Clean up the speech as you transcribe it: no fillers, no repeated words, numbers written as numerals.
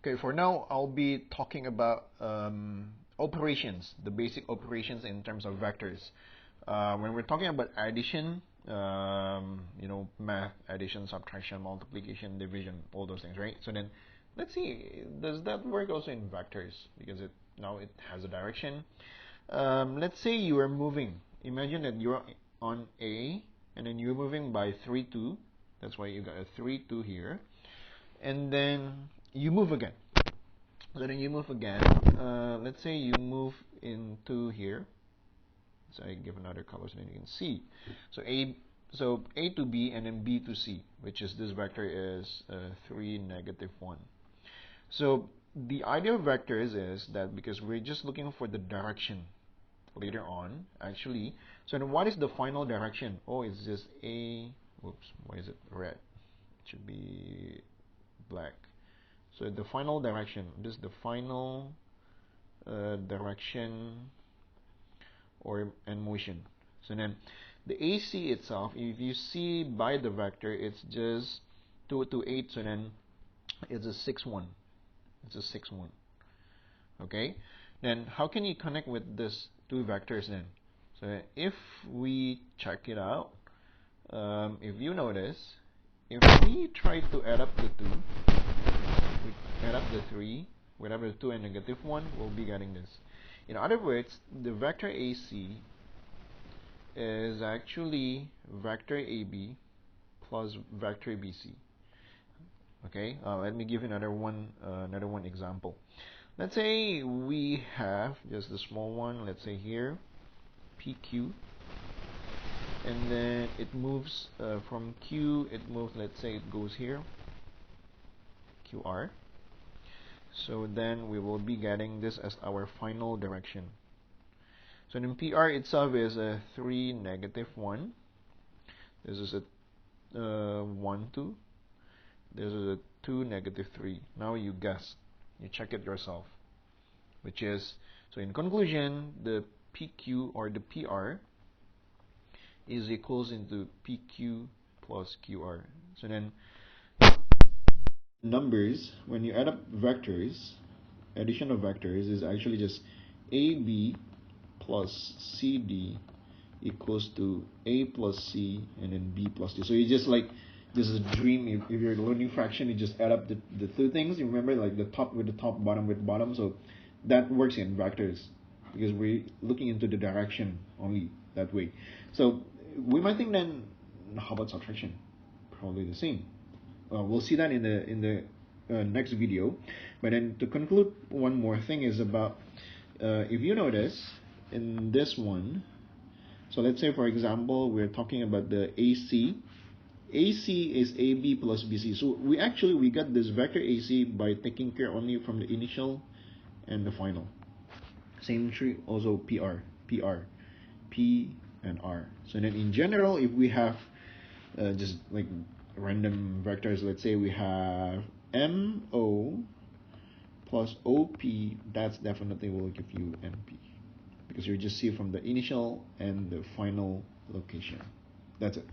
Okay, for now, I'll be talking about operations, the basic operations in terms of vectors. When we're talking about addition, math, addition, subtraction, multiplication, division, all those things, right? So then, let's see, does that work also in vectors? Because now it has a direction. Let's say you are moving. Imagine that you're on A, and then you're moving by 3, 2. That's why you got a 3, 2 here. And then you move again. So then you move again. Let's say you move into here. So I give another color so then you can see. So A to B and then B to C, which is this vector is 3, -1. So the idea of vectors is that because we're just looking for the direction later on, actually. So then what is the final direction? Oh, it's just A. Oops, why is it red? It should be black. So the final direction, this is the final direction and motion. So then the AC itself, if you see by the vector, it's just 2 to 8. So then it's a 6, 1. It's a 6, 1. Okay. Then how can you connect with this two vectors then? So if we check it out, if you notice, if we try to add up the 2, we add up the 3, whatever the 2 and -1, we'll be getting this. In other words, the vector AC is actually vector AB plus vector BC. Okay, let me give you another one example. Let's say we have just a small one. Let's say here, PQ, and then it moves from Q. It moves. Let's say it goes here, QR. So then we will be getting this as our final direction. So then PR itself is a 3, -1. This is a 1, 2. This is a 2, -3. Now you guess. You check it yourself. Which is, so in conclusion, the PQ or the PR is equals into PQ plus QR. So then numbers, when you add up vectors, addition of vectors is actually just AB plus CD equals to A plus C and then B plus D. So you just like, this is a dream. If you're learning fraction, you just add up the two things. You remember, like the top with the top, bottom with bottom. So that works in vectors because we're looking into the direction only that way. So we might think then, how about subtraction? Probably the same. We'll see that in the next video. But then to conclude, one more thing is about if you notice in this one. So let's say, for example, we're talking about the AC. AC is AB plus BC. So we got this vector AC by taking care only from the initial and the final. Same tree also PR, P and R. So then in general, if we have just like random vectors, let's say we have MO plus OP, that's definitely will give you NP. Because you just see from the initial and the final location. That's it.